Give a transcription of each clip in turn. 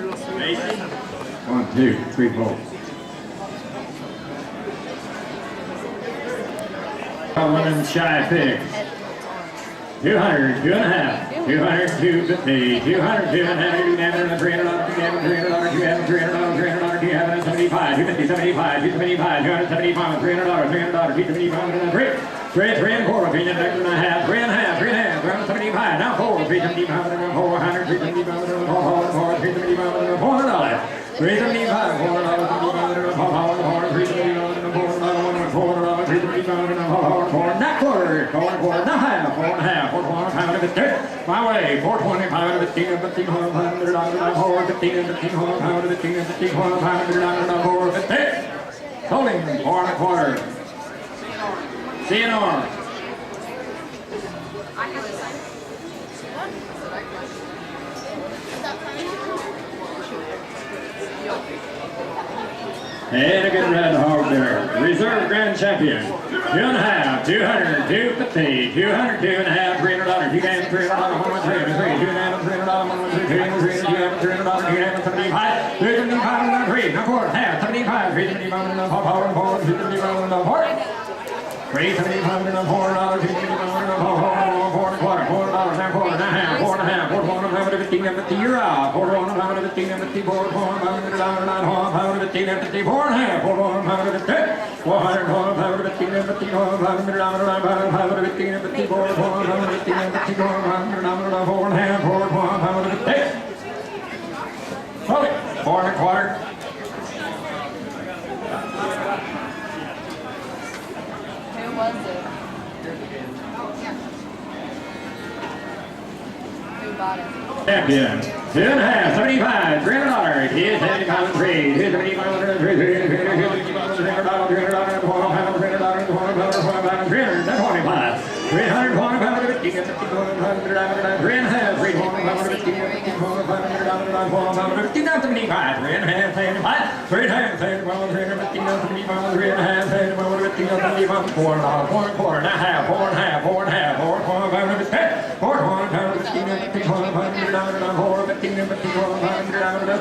1, 2, 3, 4. Women shy picks. 200, 2.5, 200, 250, 200, 2.5, 300, 300, 300, 300, 275, 250, 75, 275, 275, $300, $300, 275, 3 and 4, 3 and a half, 3 and a half, 3 and a half, 375, now 4, 375, 400, 375, 400, 375, $400, 375, $400, 400, not quarter, not half, 4 and a half, 4 my way, 420, 515, 15, 100, 415, 15, 100, 15, 15, 100, 450, holding 4 and a quarter. CNR. And a good red hog there. Reserve grand champion. 2.5, 200, 250, 200, 2.5, $300, 2 games, $300, 1, 3, 2.5, $300, 1, 2, 3, 300, $300, 2.5, 375, 3, now 4, half, 75, 375, 4, 375, 4. 375 and $4, 275 $4 and a quarter, $4 now $4 and a half, $4 and a half, $4 15 and 50, you're out. $4 15 and 50, $4 $5 15 and 50, $4 and a half, $4 50, $400 15 and 50, $5 15 and 50, $4 15 and 50, $4 and a half, $4 50. Okay, $4 and a quarter. Was it? Who bought it? Champion, 2.5, 75, $300, here's 75 and 3, here's 75 and 3, $300, $300, $325, 325, 50, 50, 3 and a half, 3, 50, 50, 75, 3 and a half, 75, 3 and a half, 350, 75, 3 and a half, 50, 75, $4 and a quarter, now half, 4 and a half, 4 and a half, 4 and 50, 4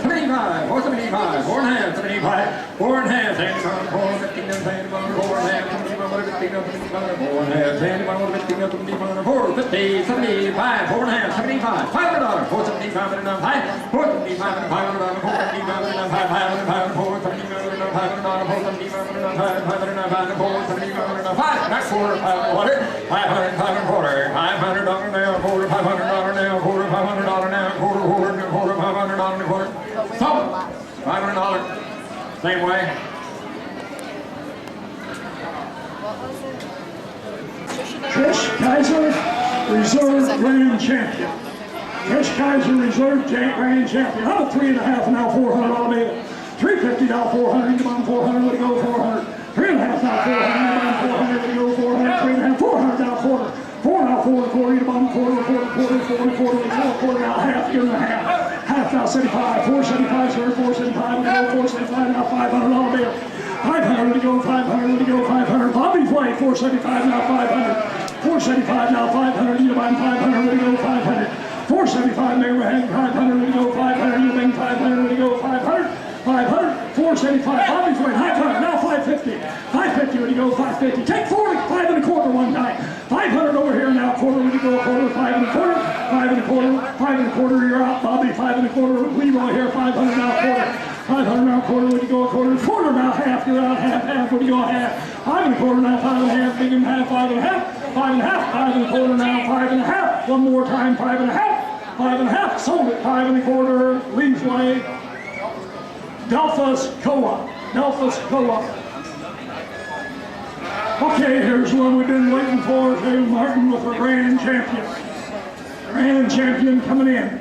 $25, 475, 4 and a half, 75, 4 and a half, 4 15 and 4 and a half, 4 and a half, 4 50, 75, 4 and a half, 75, $500, 475 and a half, 475 and $500, 475 and a half, 475 and a half, 475 and a half, 475 and a half, that's $4, $500, 500, 5 and quarter, $500 now, $500 now, $500 now, quarter, $500 a quarter. So, $500, same way. Trish Kaiser, Reserve Grand Champion. Trish Kaiser, Reserve Grand Champion. I'm a 3.5 now, $400 all day. 350 now, 400. Come on, 400. Let it go, 400. 3.5 now, 400. 400. Let it go, 400. 3.5, 400 now, quarter. 4 now, 4 and a quarter. Eat them quarter, 4 and a quarter now, half, give them a half. Half now, 75. 475, sir. 475. Let it go, 475 now, $500 all day. 500 to go, 500 to go, 500. Bobby's way, 475 now, 500. 475 now, 500. You buy 500 to go, 500. 475 neighborhood, 500 to go, 500. You bring 500 to go, 500. 500, 475. Bobby's way, 500 now, 550. 550 to go, 550. Take 40, 5 and a quarter one time. 500 over here now, quarter to go, quarter, 5 and a quarter. 5 and a quarter, 5 and a quarter. You're out, Bobby. 5 and a quarter. Leroy here, 500 now, quarter. 500 now, quarter, would you go a quarter? Quarter now, half, you're out, half, would you go a half? 5 and a quarter now, 5 and a half, big and half, 5 and a half, 5 and a half, 5 and a quarter now, 5 and a half. One more time, 5 and a half, 5 and a half, sold it, 5 and a quarter, Lee's way, Delphus Co-op, Delphus Co-op. Okay, here's one we've been waiting for, Dave Martin with our grand champion. Grand champion coming in.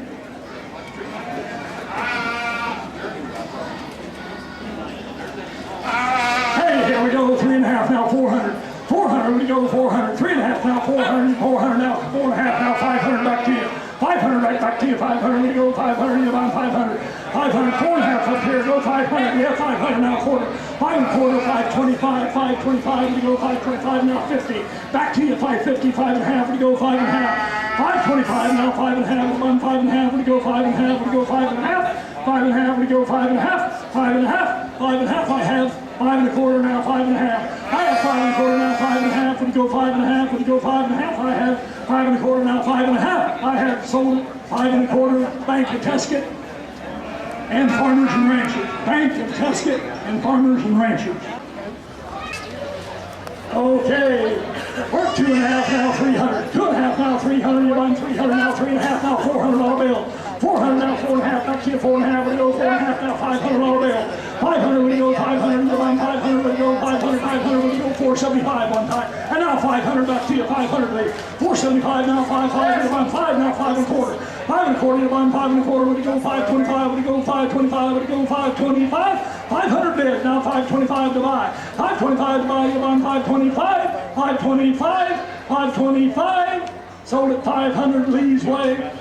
Here we go, 3.5 now, 400. 400, we go 400. 3.5 now, 400. 400 now, 4.5 now, 500 back to you. 500 right back to you. 500, we go 500. You're on 500. 500, 4.5 up here. Go 500. Yeah, 500 now, quarter. 5 and a quarter, 525. 525, we go 525 now, 50. Back to you, 550. 5 and a half, we go 5 and a half. 525 now, 5 and a half. 5 and a half, we go 5 and a half. We go 5 and a half. 5 and a half, we go 5 and a half, 5 and a half, 5 and a half, I have 5 and a quarter now, 5 and a half. I have 5 and a quarter now, 5 and a half, we go 5 and a half, we go 5 and a half, I have 5 and a quarter now, 5 and a half. I have sold 5 and a quarter, Bank of Tuscan and Farmers and Ranchers. Bank of Tuscan and Farmers and Ranchers. Okay, we're 2 and a half now, 300. 2 and a half now, 300. You're buying 300 now, 3 and a half now, $400 bill. 400 now, 4 and a half. Back to you, 4 and a half. We go 4 and a half now, $500 bill. 500, we go 500. You're buying 500. We go 500, 500. We go 475 one time. And now 500. Back to you, 500. Leave. 475 now, 5. You're buying 5 now, 5 and a quarter. 5 and a quarter. You're buying 5 and a quarter. We go 525. We go 525. We go 525. 500 bid, now 525 to buy. 525 to buy, you're buying 525, 525, 525. Sold at 500 Lee's Way.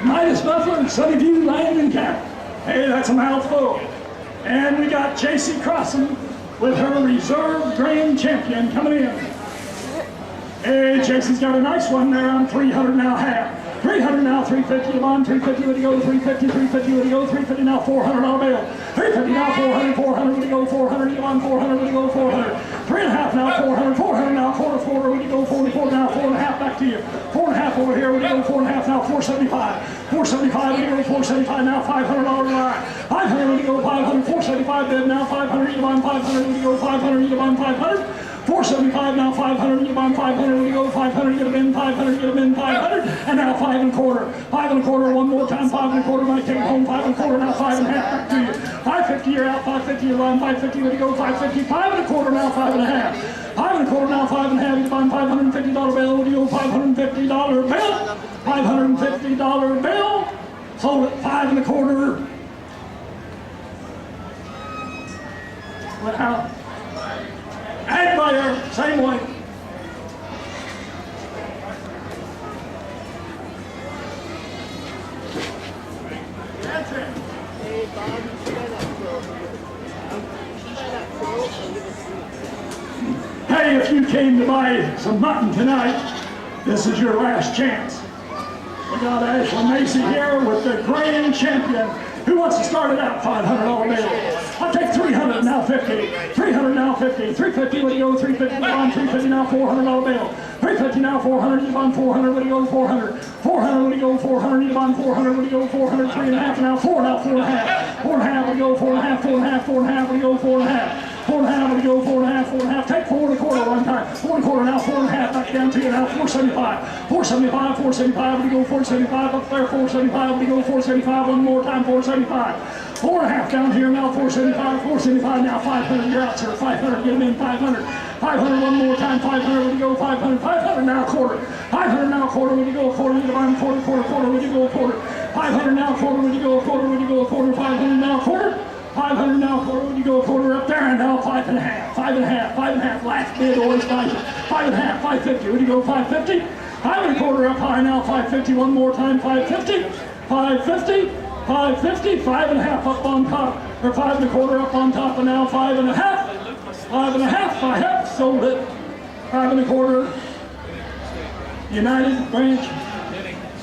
Midas Buffalo and Sunnyview Land and Cattle. Hey, that's a mouthful. And we got J.C. Crossan with her reserve grand champion coming in. Hey, J.C.'s got a nice one there on 300 now half. 300 now, 350 on 350 would go, 350, 350 would go, 350 now, $400 bill. 350 now, 400, 400 would go, 400 on 400 would go, 400. 3 and a half now, 400, 400 now, quarter would go, 44 now, 4 and a half back to you. 4 and a half over here would go, 4 and a half now, 475. 475 would go, 475 now, $500 line. 500 would go, 500, 475 bid now, 500, you on 500 would go, 500, you on 500. 475 now, 500, you on 500, we go 500, get them in 500, get them in 500, and now 5 and a quarter. 5 and a quarter, one more time, 5 and a quarter, might take it home, 5 and a quarter, now 5 and a half, back to you. 550, you're out, 550, you're on 550, we go 550, 5 and a quarter, now 5 and a half. 5 and a quarter, now 5 and a half, you find $550 bill, would you go $550 bill? $550 bill, sold at 5 and a quarter. Well, ag buyer, same way. That's it. Hey, Bob, you should buy that quilt. You should buy that quilt and give us some. Hey, if you came to buy some mutton tonight, this is your last chance. We got Ashley Macy here with the grand champion. Who wants to start it out? $500 bill. I'll take 300 now, 50. 300 now, 50. 350 would you go, 350 on 350 now, $400 bill. 350 now, 400, you on 400, would you go 400. 400 would you go, 400, you on 400, would you go 400, 3 and a half now, 4 now, 4 and a half. 4 and a half would you go, 4 and a half, 4 and a half, 4 and a half would you go, 4 and a half. 4 and a half would you go, 4 and a half, 4 and a half. Take 4 and a quarter one time. 4 and a quarter now, 4 and a half, back down to you now, 475. 475, 475 would you go, 475 up there, 475 would you go, 475 one more time, 475. 4 and a half down here now, 475, 475 now, 500, you're out, sir, 500, get them in, 500. 500 one more time, 500, would you go, 500, 500 now, quarter. 500 now, quarter, would you go, quarter, you divide quarter, quarter, would you go, quarter. 500 now, quarter, would you go, quarter, would you go, quarter, 500 now, quarter. 500 now, quarter, would you go, quarter up there, and now 5 and a half, 5 and a half, 5 and a half, last bid, always 5 and a half, 550, would you go, 550? 5 and a quarter up high now, 550, one more time, 550, 550, 550, 5 and a half up on top, or 5 and a quarter up on top, and now 5 and a half, 5 and a half, I have sold it, 5 and a quarter, United Branch,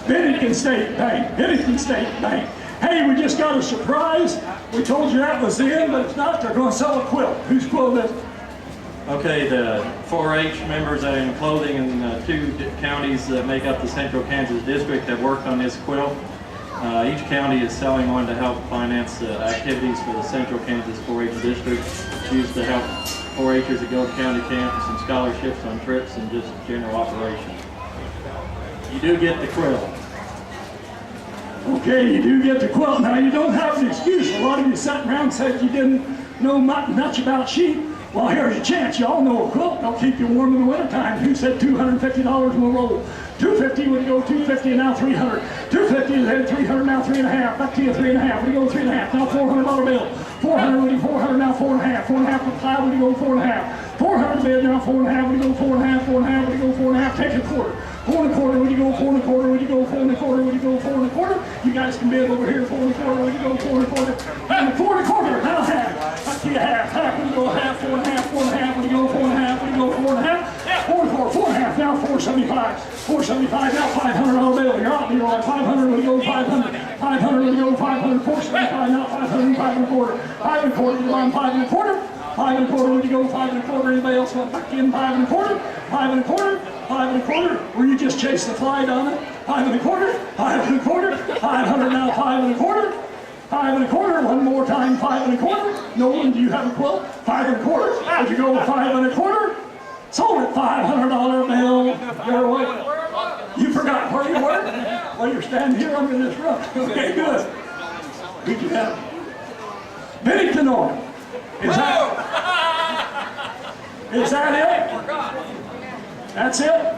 Bennington State Bank, Bennington State Bank. Hey, we just got a surprise. We told you that was the end, but it's not. They're going to sell a quilt. Whose quilt is it? Okay, the 4-H members in clothing in 2 counties that make up the Central Kansas District have worked on this quilt. Each county is selling one to help finance activities for the Central Kansas 4-H District. It's used to help 4-Hers that go to county camps and scholarships on trips and just general operations. You do get the quilt. Okay, you do get the quilt. Now, you don't have an excuse. A lot of you sat around and said you didn't know much about sheep. Well, here's your chance. Y'all know a quilt. They'll keep you warm in the wintertime. Who said $250 will roll? 250 would go 250 and now 300. 250 is headed 300 now 3 and a half. Back to you 3 and a half. We go 3 and a half. Now $400 bill. 400 would you 400 now 4 and a half. 4 and a half with 5 would you go 4 and a half. 400 bid now 4 and a half. Would you go 4 and a half. 4 and a half would you go 4 and a half. Take a quarter. 4 and a quarter would you go 4 and a quarter. Would you go 4 and a quarter. Would you go 4 and a quarter. You guys can bid over here. 475 now, $500 bill. You're out, you're on 500, we go 500. 500, we go 500. 475 now, 500, 5 and a quarter. 5 and a quarter, you're on 5 and a quarter. 5 and a quarter, when you go 5 and a quarter, anybody else want back in 5 and a quarter? 5 and a quarter, 5 and a quarter. Where you just chase the fly, Donna? 5 and a quarter, 5 and a quarter. 500 now, 5 and a quarter. 5 and a quarter, one more time, 5 and a quarter. Nolan, do you have a quilt? 5 and a quarter. Would you go 5 and a quarter? Sold it, $500 bill. You're away. You forgot where you were? Well, you're standing here under this roof. Okay, good. Who'd you have? Benny Tenor. Is that it? That's it?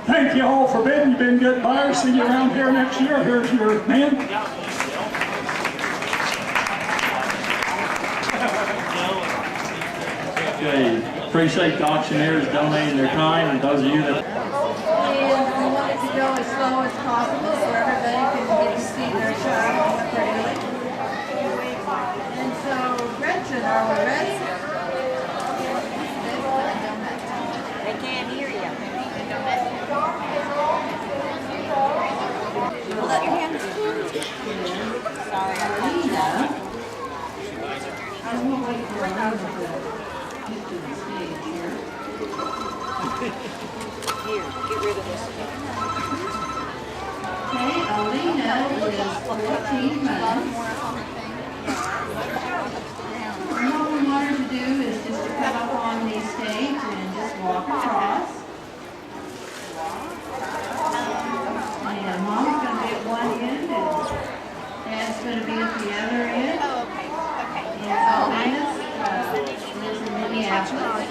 Thank you all for bidding. You've been good buyers. See you around here next year. Here's your man. Okay, appreciate the auctioneers donating their time, and those of you that... And we want it to go as slow as possible so everybody can get to see their child and what they're doing. And so, Gretchen, are we ready? They can't hear you. Let your hand. Sorry, Alina. I will wait for Alina to get to the stage here. Here, get rid of this. Okay, Alina is 14 months. And what we want her to do is just to come up on the stage and just walk across. And Mom's going to be at one end and Dad's going to be at the other end. Oh, okay. Okay. And Alina's lives in Minneapolis.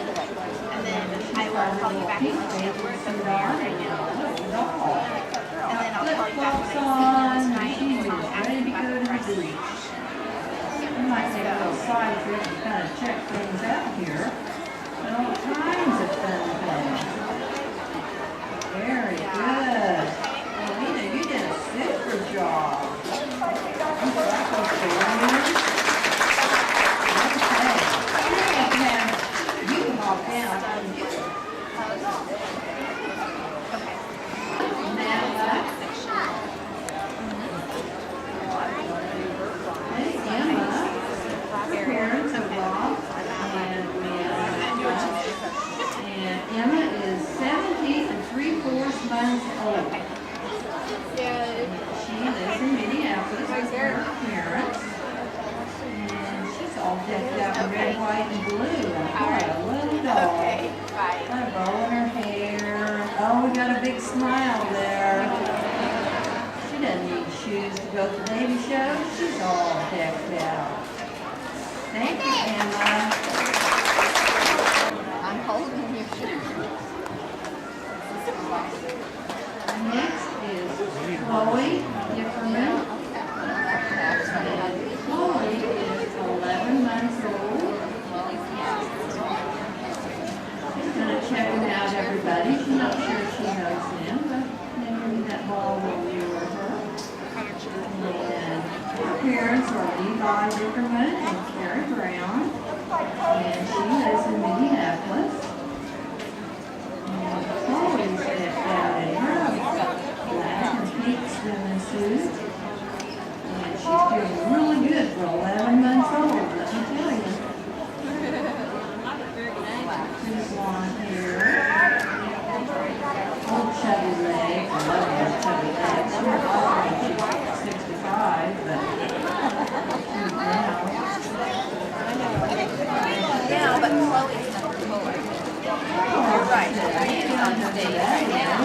And then I will call you back. Pink baby cigar and a doll. And then I'll call you back. Flip-flops on, and she's ready to go to the beach. We might take a little side trip to kind of check things out here. And all kinds of fun things. Very good. Alina, you did a super job. That goes for you. Okay. You can hop down. Parents of Rob and Emma is 17 3/4 months old. She lives in Minneapolis with her parents, and she's all decked out in red, white, and blue. What a little doll. Got a bow in her hair. Oh, we got a big smile there. She doesn't need shoes to go to the baby show. She's all decked out. Thank you, Emma. I'm holding you. Next is Chloe Dickerman. Chloe is 11 months old. She's going to check them out, everybody. She's not sure she knows them, but maybe that ball will lure her. And her parents are Levi Dickerman and Carrie Brown, and she lives in Minneapolis. And Chloe's decked out in her black and pink swimming suit, and she's doing really good for 11 months old, let me tell you. Pretty blonde hair, old chubby legs. I love those chubby legs. She's 65, but Yeah, but Chloe's number 4. You're right. She's on stage right now.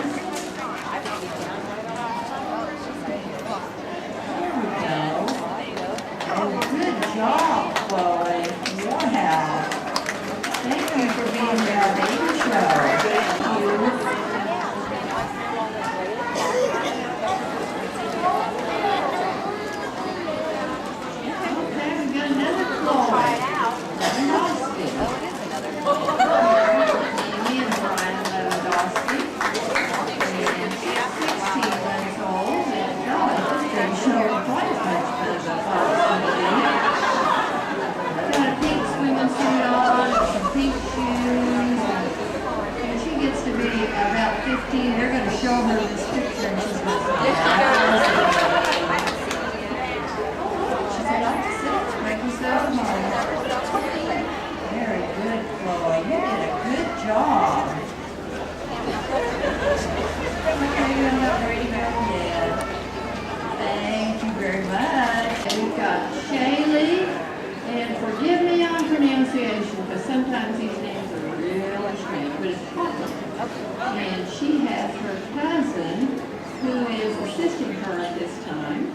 her at this time.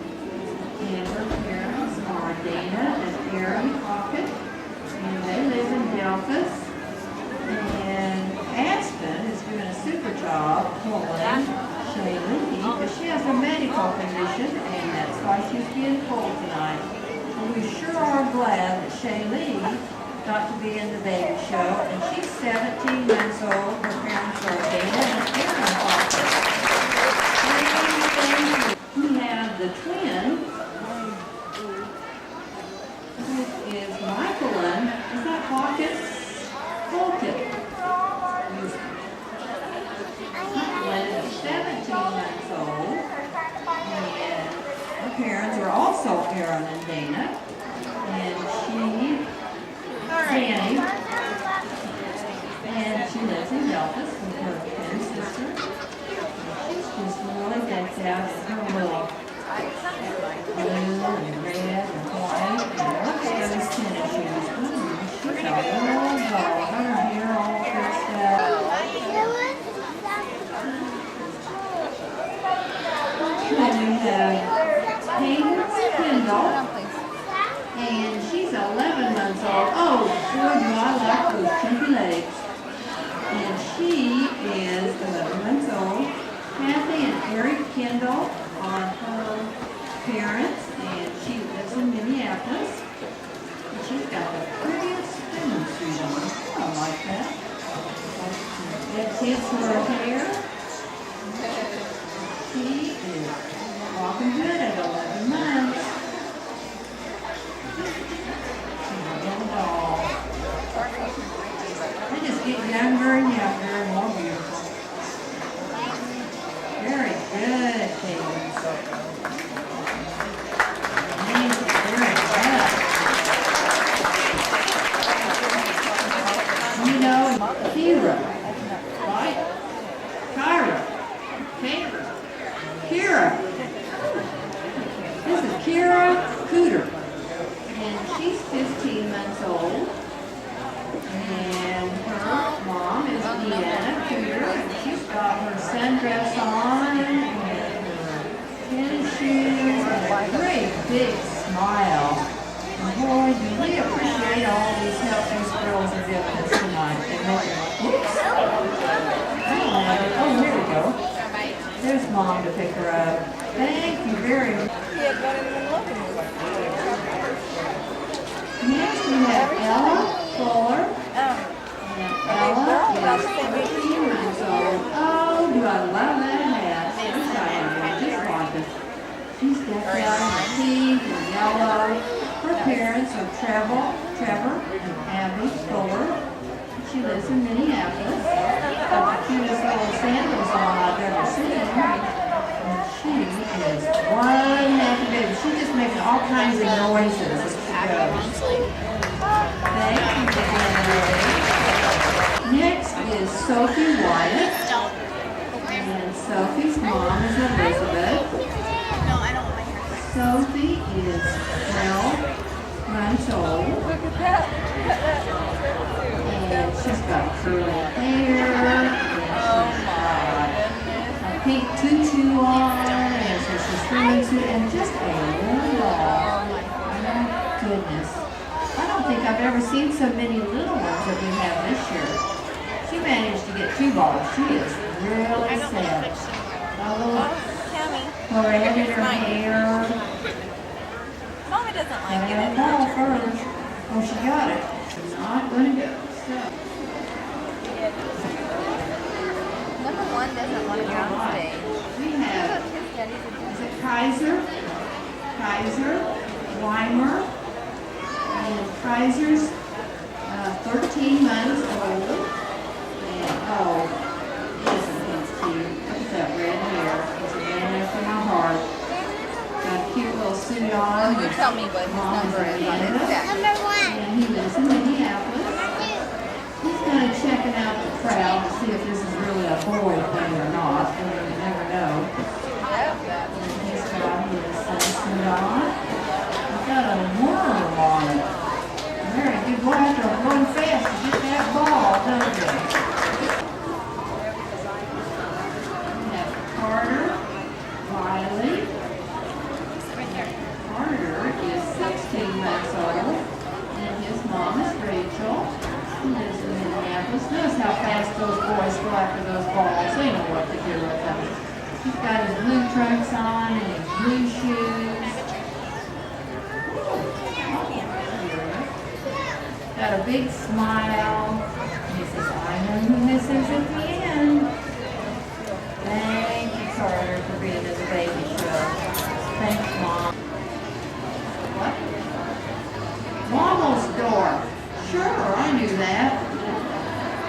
And her parents are Dana and Aaron Crockett, and they live in Delphus. And Aspen is doing a super job pulling Shaylee, but she has a medical condition, and that's why she's being pulled tonight. And we sure are glad that Shaylee got to be in the baby show, and she's 17 months old. Her parents are Dana and Aaron Crockett. We have the twin, who is Michaelin. Is that Hawkins? Hawkins. Michaelin is 17 months old. And her parents are also Aaron and Dana. And Fanny. And she lives in Delphus with her twin sister. She's just really decked out in her little blue and red and white and those tennis shoes. She's a little doll. Her hair all dressed up. Then we have Hayden Kendall, and she's 11 months old. Oh, boy, do I like those chunky legs. And she is 11 months old. Kathy and Eric Kendall are her parents, and she lives in Minneapolis. And she's got the prettiest swimming suit on. I like that. That tips her hair. She is walking good at 11 months. She's a little doll. They just get younger and younger and more beautiful. Very good, Cadence. Amazing, very good. You know, Kira, right? Kyra, Kira. This is Kira Cooter, and she's 15 months old. And her mom is Deanna Cooter, and she's got her sundress on and her tennis shoes and a great big smile. And boy, do we appreciate all these help these girls are giving us tonight. They make it, oops. Oh, here we go. There's Mom to pick her up. Thank you very much. Next we have Ella Fuller. And Ella is 13 months old. Oh, do I love that hat. Yes, I am. I just like it. She's decked out in pink and yellow. Her parents are Trevor and Abby Fuller. She lives in Minneapolis. Got the cutest little sandals on I've ever seen. And she is one happy baby. She's just making all kinds of noises as she goes. Thank you, Jenny. Next is Sophie Wyatt. And Sophie's mom is Elizabeth. Sophie is 12 months old. And she's got curly hair. And she's got a pink tutu on. And so she's swimming suit. And just a little doll. Oh my goodness. I don't think I've ever seen so many little ones that we have this year. She managed to get 2 balls. She is really sad. A little red in her hair. Mommy doesn't like Got it. a ball first. Oh, she got it. She's not going to go. So, Number 1 doesn't want to go on stage. we have, is it Kaiser, Weimer, and Kaiser's 13 months old. And oh, isn't he cute? Look at that red hair. It's a man after my heart. Got a cute little suit on. You tell me what his number is on his jacket. And he lives in Minneapolis. He's kind of checking out the crowd to see if this is really a boy thing or not. And you never know. And he's got his suit on. He's got a worm on it. Very good. We'll have to run fast to get that ball, don't we? We have Carter, Riley, a big smile. He says, I know who this is at the end. Thank you, Carter, for being at the baby show. Thanks, Mom. What? Mama's door. Sure, I knew that.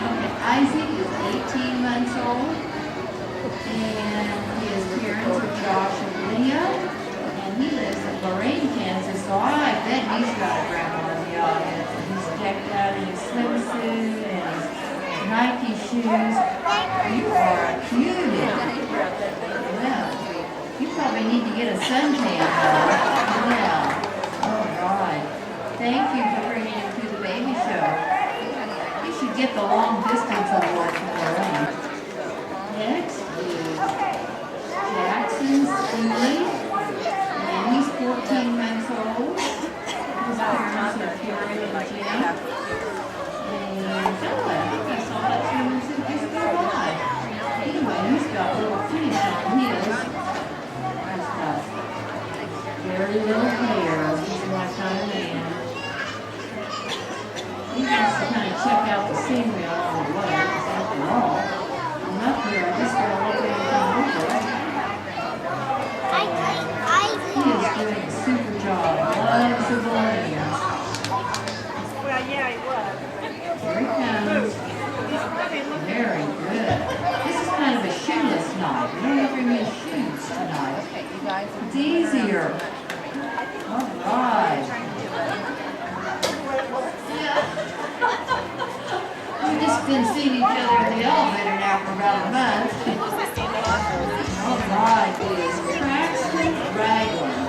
Okay, Isaac is 18 months old. And his parents are Josh and Leah. And he lives in Lorraine, Kansas, so I bet he's got a grandma in the audience. And he's decked out in his swimsuit and his Nike shoes. You are a cutie. Well, you probably need to get a suntan though. Yeah. All right. Thank you for bringing him to the baby show. You should get the long distance award from Lorraine. Next is Jackson Steele. And he's 14 months old. His parents are Carrie and Jim. And Bella, I saw that she was in just go by. Anyway, he's got little finish on his. He's got very little hair. He's my kind of man. He wants to kind of check out the scenery along the way, because after all, I'm up here, I just gotta look at everything over. He is doing a super job. Loves the balloons. Well, yeah, he was. Here he comes. Very good. This is kind of a shoeless night. We don't have any shoes tonight. It's easier. All right. We've just been seeing each other in the elevator now for about a month. All right, it is Braxton Ragland.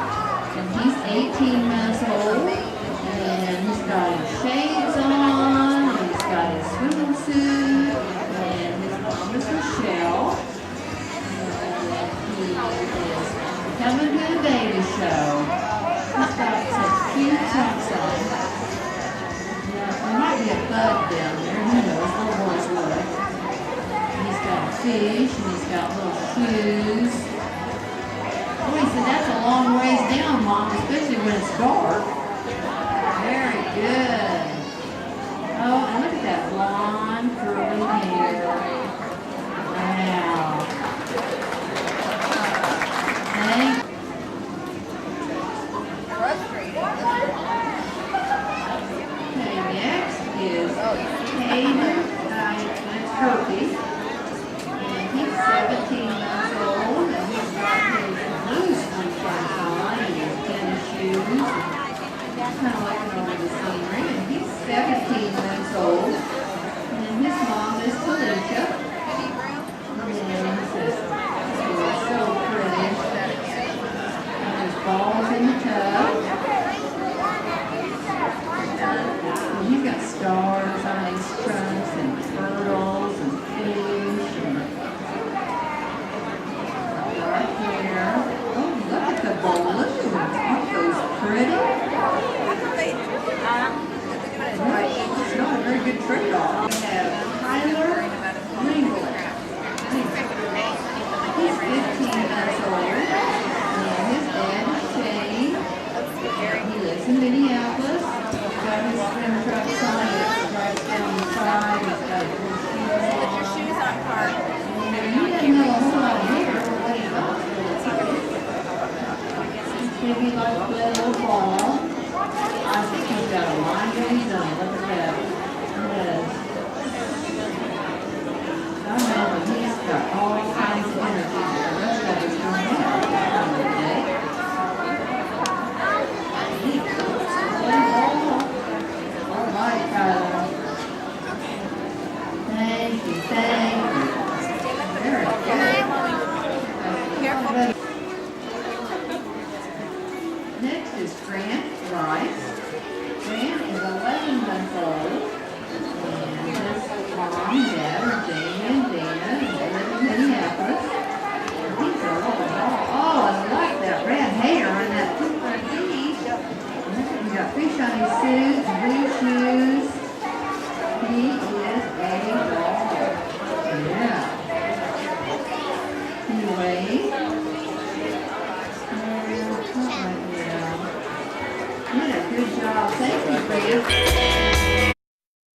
And he's 18 months old. And he's got his shades on. And he's got his swimming suit. And his mom is Michelle. And he is coming to the baby show. He's got some cute socks on. There might be a bug down there, who knows, little boys look. He's got a fish, and he's got little shoes. Oh, he said, that's a long ways down, Mom, especially when it's dark. Very good. Oh, and look at that blonde, curly hair. Wow. Thank you. Is Hayden Turkey, and he's 17 months old, and he's got his blue sweatshirts on and his tennis shoes. He's kind of looking over the scenery, and he's 17 months old, and his mom is Felicia. And he says, "You're so pretty." And there's balls in the tub. He's got stars on his trunks and turtles and fish and right there. Oh, look at the balloons. Aren't those pretty? It's not a very good trade-off. We have Tyler Ringler. He's 15 months old. And his dad is Shane. He lives in Minneapolis. Got his swim trunks on, it drives down the side, he's got his shoes on. And he doesn't have a whole lot of hair, but what he got is maybe like a little ball. I think he's got a line of his own. Look at that. Yes. I know, but he's got all kinds of energy. The rest of us don't have that kind of day. Thank you, thank you. Very good. Next is Grant Rice. Grant is 11 months old. And his mom and dad are Jamie and Dana, and they live in Minneapolis. And he's a little ball. Oh, and I like that red hair and that super teeth. He's got fish on his suit and blue shoes. He is a ball. Yeah. Anyway. Yeah. Did a good job. Thank you, Fred.